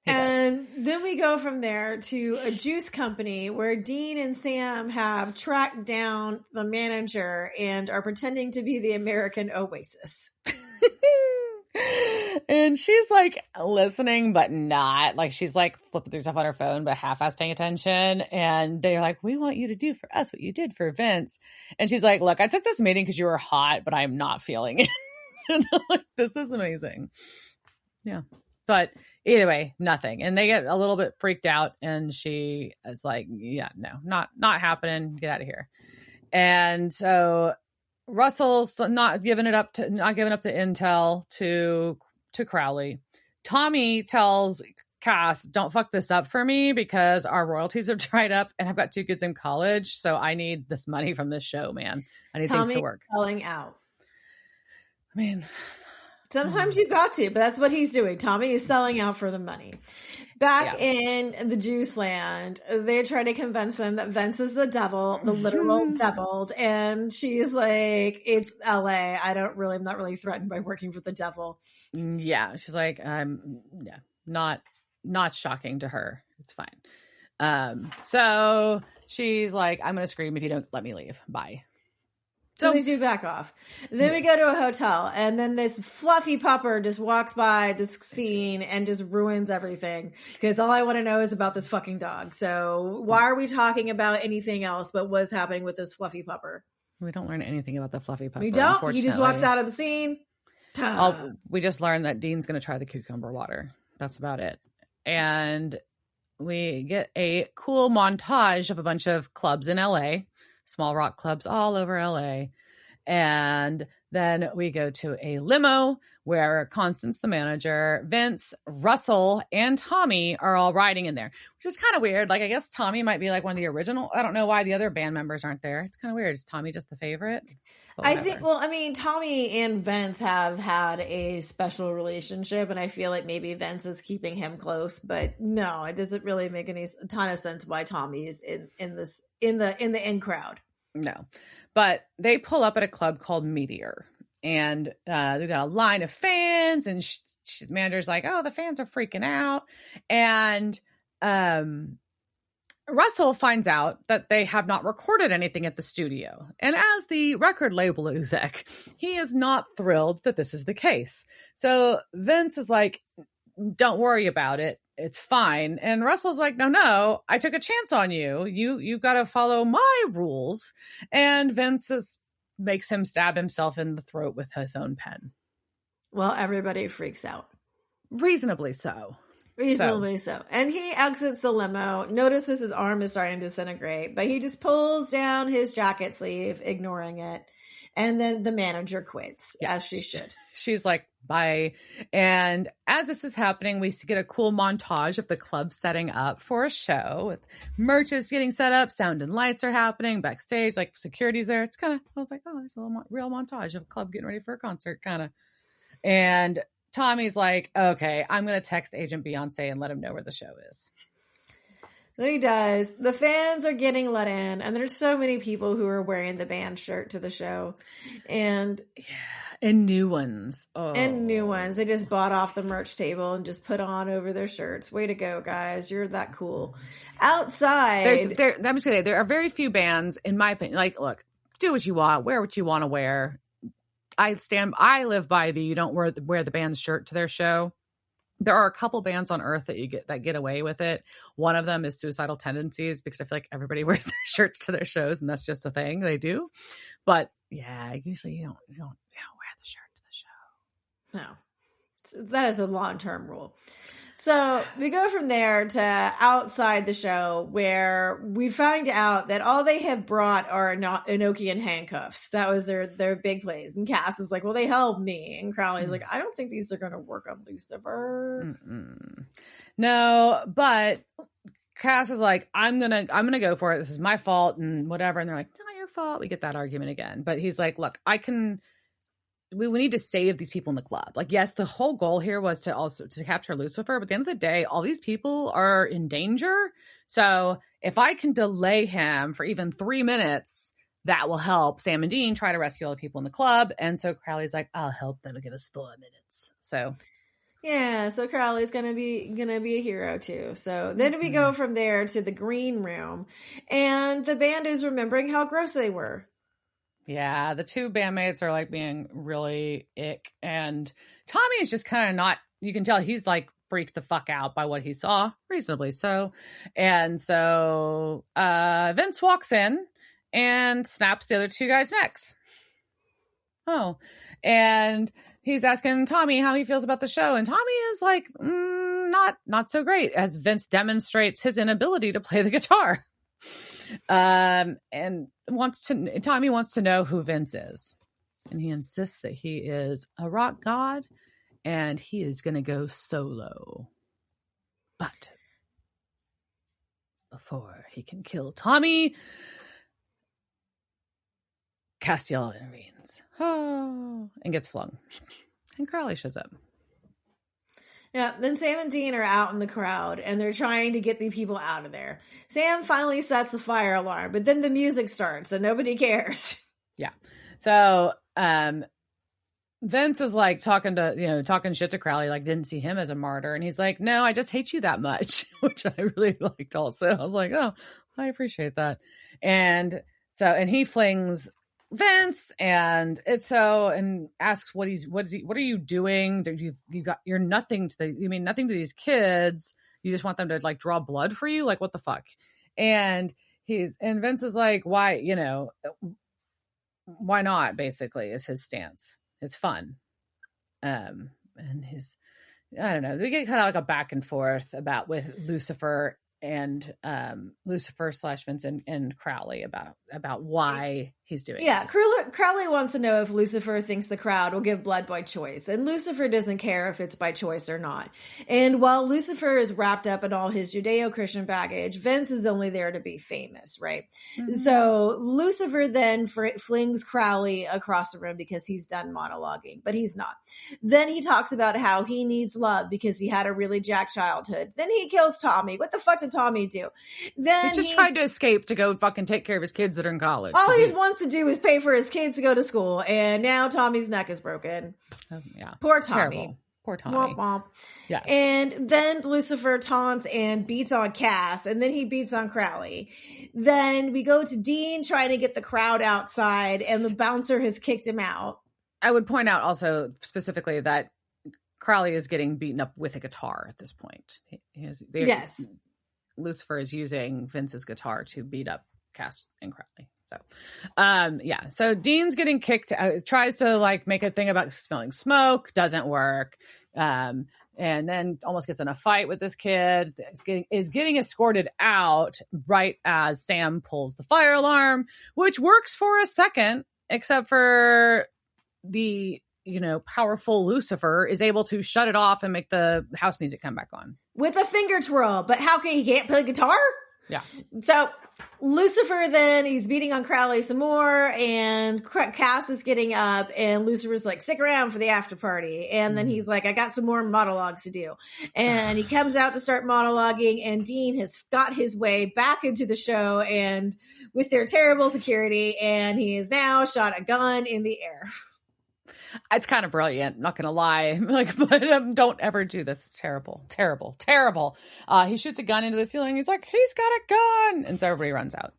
[SPEAKER 2] And then we go from there to a juice company where Dean and Sam have tracked down the manager and are pretending to be the American Oasis.
[SPEAKER 1] And she's listening, but not. She's flipping through stuff on her phone, but half-ass paying attention. And they're like, we want you to do for us what you did for Vince. And she's like, look, I took this meeting because you were hot, but I'm not feeling it. And I'm like, this is amazing. Yeah. But either way, nothing. And they get a little bit freaked out. And she is like, yeah, no, not happening. Get out of here. And so Russell's not giving up the intel to Crowley. Tommy tells Cass, don't fuck this up for me because our royalties have dried up and I've got 2 kids in college. So I need this money from this show, man. I need things to work.
[SPEAKER 2] Selling out.
[SPEAKER 1] I mean,
[SPEAKER 2] Sometimes you've got to, but that's what he's doing. Tommy is selling out for the money. Back in the Juice Land, they're trying to convince him that Vince is the devil, the literal devil. And she's like, it's LA. I'm not really threatened by working for the devil.
[SPEAKER 1] Yeah. She's like, not shocking to her. It's fine. So she's like, I'm going to scream if you don't let me leave. Bye.
[SPEAKER 2] So they do back off. Then we go to a hotel, and then this fluffy pupper just walks by this scene and just ruins everything. Because all I want to know is about this fucking dog. So why are we talking about anything else but what's happening with this fluffy pupper?
[SPEAKER 1] We don't learn anything about the fluffy pupper.
[SPEAKER 2] We don't. He just walks out of the scene.
[SPEAKER 1] We just learned that Dean's going to try the cucumber water. That's about it. And we get a cool montage of a bunch of clubs in LA. Small rock clubs all over LA. And then we go to a limo where Constance, the manager, Vince, Russell, and Tommy are all riding in there, which is kind of weird. Like, I guess Tommy might be like one of the original. I don't know why the other band members aren't there. It's kind of weird. Is Tommy just the favorite?
[SPEAKER 2] I think, Tommy and Vince have had a special relationship, and I feel like maybe Vince is keeping him close, but no, it doesn't really make a ton of sense why Tommy is in the in crowd.
[SPEAKER 1] No, but they pull up at a club called Meteor, and they've got a line of fans, and the manager's like, oh, the fans are freaking out. And Russell finds out that they have not recorded anything at the studio. And as the record label exec, he is not thrilled that this is the case. So Vince is like, don't worry about it. It's fine. And Russell's like, no, I took a chance on you. You've got to follow my rules. And Vince makes him stab himself in the throat with his own pen.
[SPEAKER 2] Well, everybody freaks out.
[SPEAKER 1] Reasonably so.
[SPEAKER 2] So. And he exits the limo, notices his arm is starting to disintegrate, but he just pulls down his jacket sleeve, ignoring it. And then the manager quits, as she should.
[SPEAKER 1] She's like, bye. And as this is happening, we get a cool montage of the club setting up for a show with merch is getting set up, sound and lights are happening backstage, like security's there. It's kind of, I was like, oh, there's a little real montage of a club getting ready for a concert, kind of. And Tommy's like, okay, I'm going to text Agent Beyonce and let him know where the show is.
[SPEAKER 2] Then he does. The fans are getting let in, and there's so many people who are wearing the band shirt to the show. And
[SPEAKER 1] new ones. Oh.
[SPEAKER 2] And new ones. They just bought off the merch table and just put on over their shirts. Way to go, guys. You're that cool. Outside.
[SPEAKER 1] I'm just going to say, there are very few bands, in my opinion, like, look, do what you want, wear what you want to wear. I live by you don't wear the band's shirt to their show. There are a couple bands on earth that get away with it. One of them is Suicidal Tendencies, because I feel like everybody wears their shirts to their shows, and that's just a thing they do. But yeah, usually you don't wear the shirt to the show.
[SPEAKER 2] No, that is a long-term rule. So we go from there to outside the show, where we find out that all they have brought are Enochian handcuffs. That was their big plays. And Cass is like, well, they held me. And Crowley's like, I don't think these are going to work on Lucifer.
[SPEAKER 1] No, but Cass is like, I'm gonna go for it. This is my fault and whatever. And they're like, not your fault. We get that argument again. But he's like, look, we need to save these people in the club. Like, yes, the whole goal here was to capture Lucifer, but at the end of the day, all these people are in danger. So if I can delay him for even 3 minutes, that will help Sam and Dean try to rescue all the people in the club. And so Crowley's like, I'll help. That'll give us 4 minutes. So
[SPEAKER 2] yeah, so Crowley's gonna be a hero too. So then we go from there to the green room, and the band is remembering how gross they were.
[SPEAKER 1] Yeah, the two bandmates are like being really ick, and Tommy is just kind of not, you can tell he's like freaked the fuck out by what he saw, reasonably so. And so Vince walks in and snaps the other two guys' necks. Oh, and he's asking Tommy how he feels about the show, and Tommy is like, not so great, as Vince demonstrates his inability to play the guitar. And Tommy wants to know who Vince is, and he insists that he is a rock god and he is going to go solo. But before he can kill Tommy, Castiel intervenes and gets flung. And Crowley shows up.
[SPEAKER 2] Yeah, then Sam and Dean are out in the crowd and they're trying to get the people out of there. Sam finally sets the fire alarm, but then the music starts and nobody cares.
[SPEAKER 1] Yeah. So Vince is like talking shit to Crowley, like didn't see him as a martyr. And he's like, no, I just hate you that much, which I really liked also. I was like, oh, I appreciate that. And he flings Vince and asks what are you doing? You're nothing to nothing to these kids. You just want them to like draw blood for you? Like, what the fuck? And Vince is like, why not, basically, is his stance. It's fun. And I don't know, we get kind of like a back and forth with Lucifer and Lucifer / Vince and Crowley about why he's doing this.
[SPEAKER 2] Crowley wants to know if Lucifer thinks the crowd will give blood by choice, and Lucifer doesn't care if it's by choice or not. And while Lucifer is wrapped up in all his Judeo-Christian baggage, Vince is only there to be famous, right? Mm-hmm. So Lucifer then flings Crowley across the room because he's done monologuing, but he's not. Then he talks about how he needs love because he had a really jacked childhood. Then he kills Tommy. What the fuck did Tommy do? Then
[SPEAKER 1] he just tried to escape to go fucking take care of his kids that are in college.
[SPEAKER 2] All he wants to do is pay for his kids to go to school, and now Tommy's neck is broken.
[SPEAKER 1] Yeah,
[SPEAKER 2] poor Tommy.
[SPEAKER 1] Terrible. Poor Tommy.
[SPEAKER 2] Womp womp.
[SPEAKER 1] Yeah.
[SPEAKER 2] And then Lucifer taunts and beats on Cass, and then he beats on Crowley. Then we go to Dean trying to get the crowd outside, and the bouncer has kicked him out.
[SPEAKER 1] I would point out also specifically that Crowley is getting beaten up with a guitar at this point.
[SPEAKER 2] Yes.
[SPEAKER 1] Lucifer is using Vince's guitar to beat up Cass and Crowley. So, so Dean's getting kicked, tries to like make a thing about smelling smoke, doesn't work. And then almost gets in a fight with this kid, is getting escorted out right as Sam pulls the fire alarm, which works for a second, except for the, powerful Lucifer is able to shut it off and make the house music come back on.
[SPEAKER 2] With a finger twirl, but how can he can't play guitar?
[SPEAKER 1] Yeah.
[SPEAKER 2] So Lucifer then he's beating on Crowley some more, and Cass is getting up, and Lucifer's like, stick around for the after party. And then he's like, I got some more monologues to do. And he comes out to start monologuing, and Dean has got his way back into the show and with their terrible security, and he has now shot a gun in the air.
[SPEAKER 1] It's kind of brilliant, not gonna lie. But don't ever do this. It's terrible, terrible, terrible. He shoots a gun into the ceiling. He's like, he's got a gun, and so everybody runs out.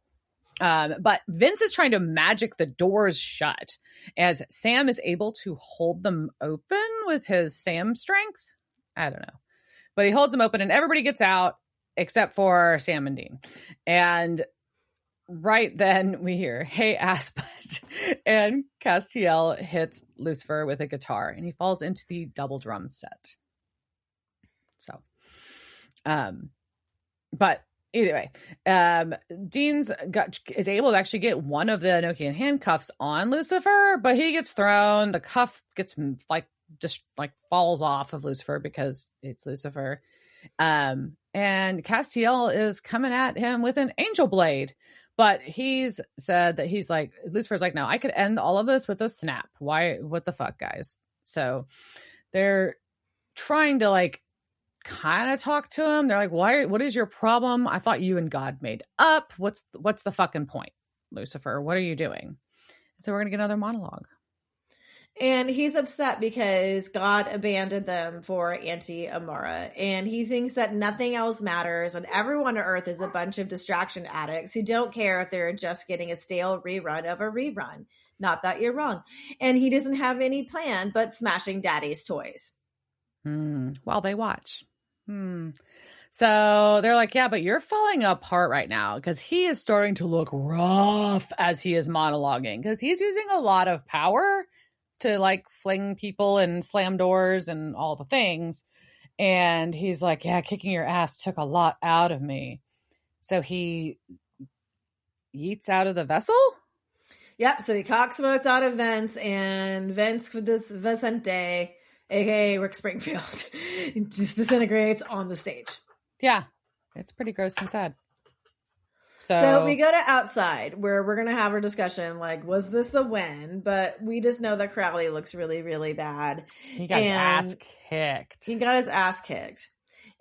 [SPEAKER 1] But Vince is trying to magic the doors shut, as Sam is able to hold them open with his Sam strength. I don't know, but he holds them open, and everybody gets out except for Sam and Dean. And right then we hear, hey, ass butt. And Castiel hits Lucifer with a guitar, and he falls into the double drum set. So, but either way, Dean's is able to actually get one of the Enochian handcuffs on Lucifer, but he gets thrown. The cuff gets just falls off of Lucifer because it's Lucifer. And Castiel is coming at him with an angel blade. But he's said that Lucifer's like, no, I could end all of this with a snap. Why? What the fuck, guys? So they're trying to kind of talk to him. They're like, what is your problem? I thought you and God made up. What's the fucking point, Lucifer? What are you doing? So we're going to get another monologue.
[SPEAKER 2] And he's upset because God abandoned them for Auntie Amara. And he thinks that nothing else matters. And everyone on Earth is a bunch of distraction addicts who don't care if they're just getting a stale rerun of a rerun. Not that you're wrong. And he doesn't have any plan but smashing Daddy's toys.
[SPEAKER 1] While they watch. So they're like, yeah, but you're falling apart right now, because he is starting to look rough as he is monologuing, because he's using a lot of power to fling people and slam doors and all the things. And he's like, yeah, kicking your ass took a lot out of me. So he yeets out of the vessel?
[SPEAKER 2] Yep. So he cocksmokes out of Vince, and Vince Vicente, aka Rick Springfield, just disintegrates on the stage.
[SPEAKER 1] Yeah. It's pretty gross and sad.
[SPEAKER 2] So we go to outside where we're going to have our discussion. Like, was this the win? But we just know that Crowley looks really, really bad.
[SPEAKER 1] He got his ass kicked.
[SPEAKER 2] He got his ass kicked.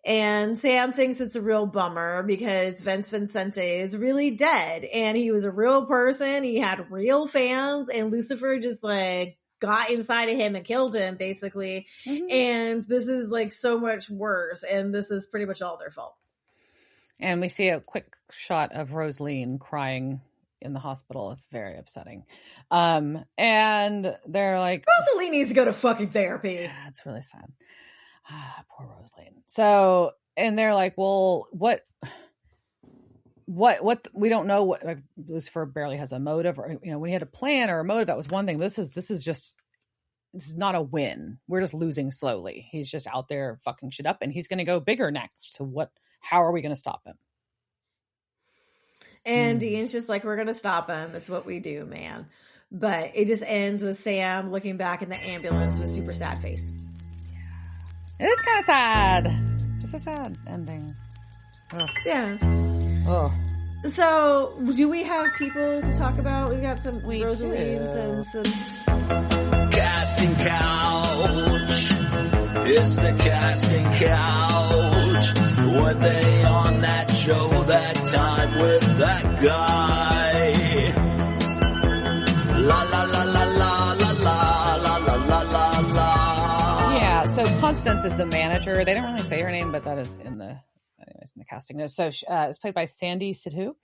[SPEAKER 2] And Sam thinks it's a real bummer because Vince Vincente is really dead. And he was a real person. He had real fans. And Lucifer just like got inside of him and killed him, basically. Mm-hmm. And this is like so much worse. And this is pretty much all their fault.
[SPEAKER 1] And we see a quick shot of Rosaline crying in the hospital. It's very upsetting. And they're like,
[SPEAKER 2] Rosaline needs to go to fucking therapy.
[SPEAKER 1] Yeah, it's really sad. Poor Rosaline. So, and they're like, well, what, we don't know what, like, Lucifer barely has a motive, or, you know, when he had a plan or a motive, that was one thing. This is not a win. We're just losing slowly. He's just out there fucking shit up, and he's going to go bigger next. So how are we going to stop him?
[SPEAKER 2] And Dean's just like, we're going to stop him. It's what we do, man. But it just ends with Sam looking back in the ambulance with super sad face.
[SPEAKER 1] Yeah. It's kind of sad. It's a sad ending. Ugh.
[SPEAKER 2] Yeah.
[SPEAKER 1] Oh.
[SPEAKER 2] So, do we have people to talk about? We've got some Rosalines and some...
[SPEAKER 4] Casting couch. It's the casting couch. Were they on that show that time with that guy? La la la la la la la la la la la.
[SPEAKER 1] Yeah, so Constance is the manager. They don't really say her name, but that is in the casting notes. So it's played by Sandy Sidhu,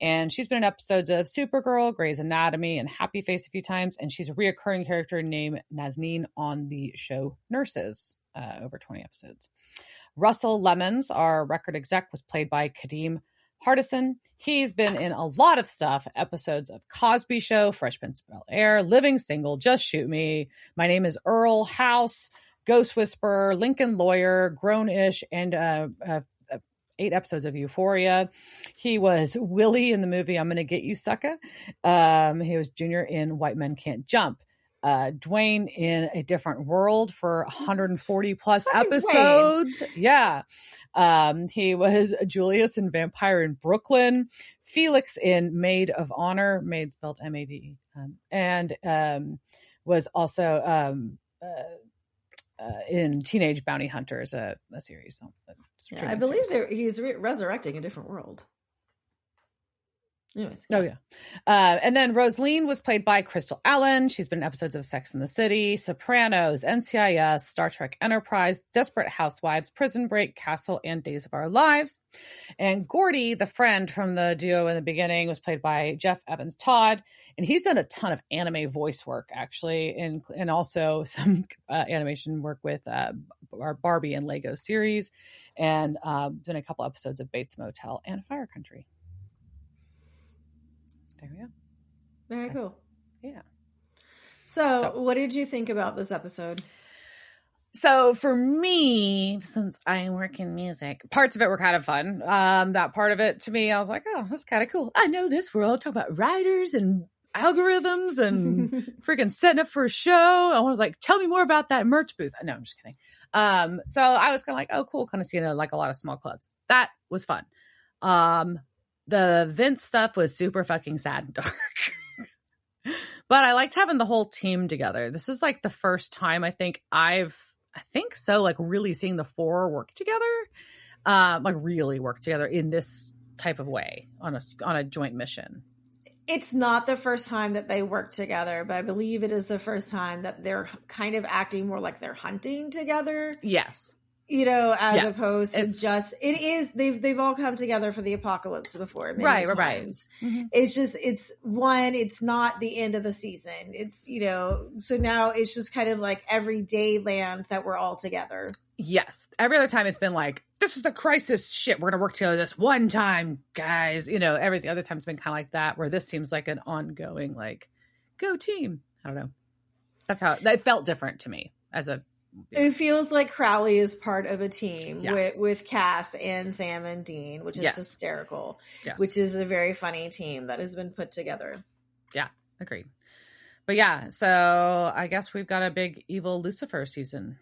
[SPEAKER 1] and she's been in episodes of Supergirl, Grey's Anatomy, and Happy Face a few times, and she's a reoccurring character named Nazneen on the show Nurses, over 20 episodes. Russell Lemons, our record exec, was played by Kadeem Hardison. He's been in a lot of stuff, episodes of Cosby Show, Fresh Prince of Bel-Air, Living Single, Just Shoot Me, My Name is Earl, House, Ghost Whisperer, Lincoln Lawyer, Grown-ish, and 8 episodes of Euphoria. He was Willie in the movie I'm Gonna Get You, Sucka. He was Junior in White Men Can't Jump. Dwayne in A Different World for 140 plus episodes. Dwayne. Yeah. He was Julius in Vampire in Brooklyn, Felix in Maid of Honor, maid spelled M-A-D, and was also in Teenage Bounty Hunters, a series. So
[SPEAKER 2] yeah, I believe he's resurrecting A Different World. Anyways.
[SPEAKER 1] Oh, yeah. And then Rosaline was played by Crystal Allen. She's been in episodes of Sex and the City, Sopranos, NCIS, Star Trek Enterprise, Desperate Housewives, Prison Break, Castle, and Days of Our Lives. And Gordy, the friend from the duo in the beginning, was played by Jeff Evans Todd. And he's done a ton of anime voice work, actually, and also some animation work with our Barbie and Lego series, and done a couple episodes of Bates Motel and Fire Country. There we go.
[SPEAKER 2] Very cool.
[SPEAKER 1] Yeah.
[SPEAKER 2] So, what did you think about this episode?
[SPEAKER 1] So, for me, since I work in music, parts of it were kind of fun. That part of it, to me, I was like, oh, that's kind of cool. I know this world. Talk about writers and algorithms and freaking setting up for a show. I was like, tell me more about that merch booth. No, I'm just kidding. So I was kind of like, oh, cool. Kind of seeing like a lot of small clubs. That was fun. The Vince stuff was super fucking sad and dark. But I liked having the whole team together. This is like the first time I think like really seeing the four work together. Like really work together in this type of way on a joint mission.
[SPEAKER 2] It's not the first time that they work together, but I believe it is the first time that they're kind of acting more like they're hunting together.
[SPEAKER 1] Yes.
[SPEAKER 2] You know, as opposed to just, it is, they've all come together for the apocalypse before. Many times. Right. Mm-hmm. It's just, it's not the end of the season. It's, you know, so now it's just kind of like everyday land that we're all together.
[SPEAKER 1] Yes. Every other time it's been like, this is the crisis shit. We're going to work together this one time, guys. You know, every other time it's been kind of like that, where this seems like an ongoing, like, go team. I don't know. That's how it felt different to me as a.
[SPEAKER 2] It feels like Crowley is part of a team with Cass and Sam and Dean, which is hysterical, which is a very funny team that has been put together.
[SPEAKER 1] Yeah, agreed. But yeah, so I guess we've got a big evil Lucifer season,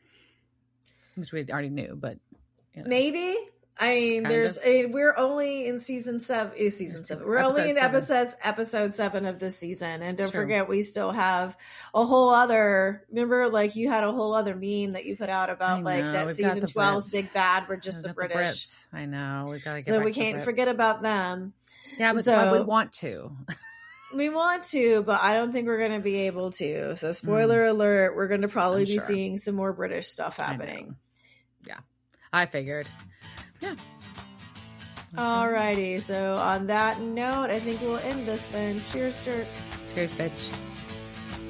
[SPEAKER 1] which we already knew, but
[SPEAKER 2] maybe I mean, we're only in season 7. We're only in episode 7 of this season. And don't forget, we still have a whole other, remember, like you had a whole other meme that you put out about like that season 12's big bad were just the British.
[SPEAKER 1] I know. We got to get
[SPEAKER 2] so we can't forget about them.
[SPEAKER 1] Yeah, but we want to.
[SPEAKER 2] We want to, but I don't think we're going to be able to. So spoiler alert, we're going to probably be seeing some more British stuff happening.
[SPEAKER 1] Yeah, I figured. Yeah.
[SPEAKER 2] Alrighty. So on that note, I think we'll end this then. Cheers, Jerk.
[SPEAKER 1] Cheers, bitch.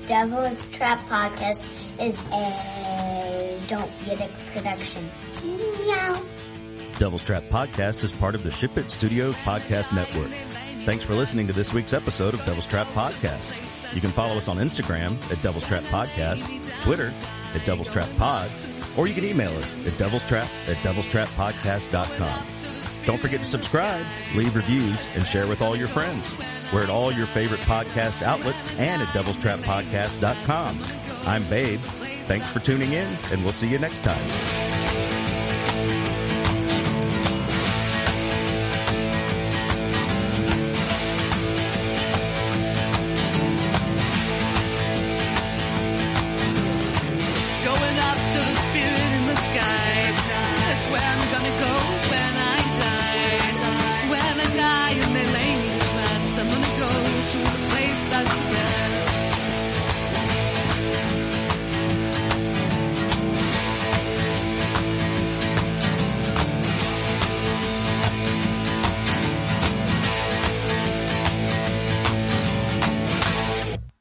[SPEAKER 5] Devil's Trap Podcast is a Don't Get It production. Meow.
[SPEAKER 6] Devil's Trap Podcast is part of the Ship It Studios Podcast Network. Thanks for listening to this week's episode of Devil's Trap Podcast. You can follow us on Instagram at Devil's Trap Podcast, Twitter at Devil's Trap Pod, or you can email us at devilstrap@devilstrappodcast.com. Don't forget to subscribe, leave reviews, and share with all your friends. We're at all your favorite podcast outlets and at devilstrappodcast.com. I'm Babe. Thanks for tuning in, and we'll see you next time.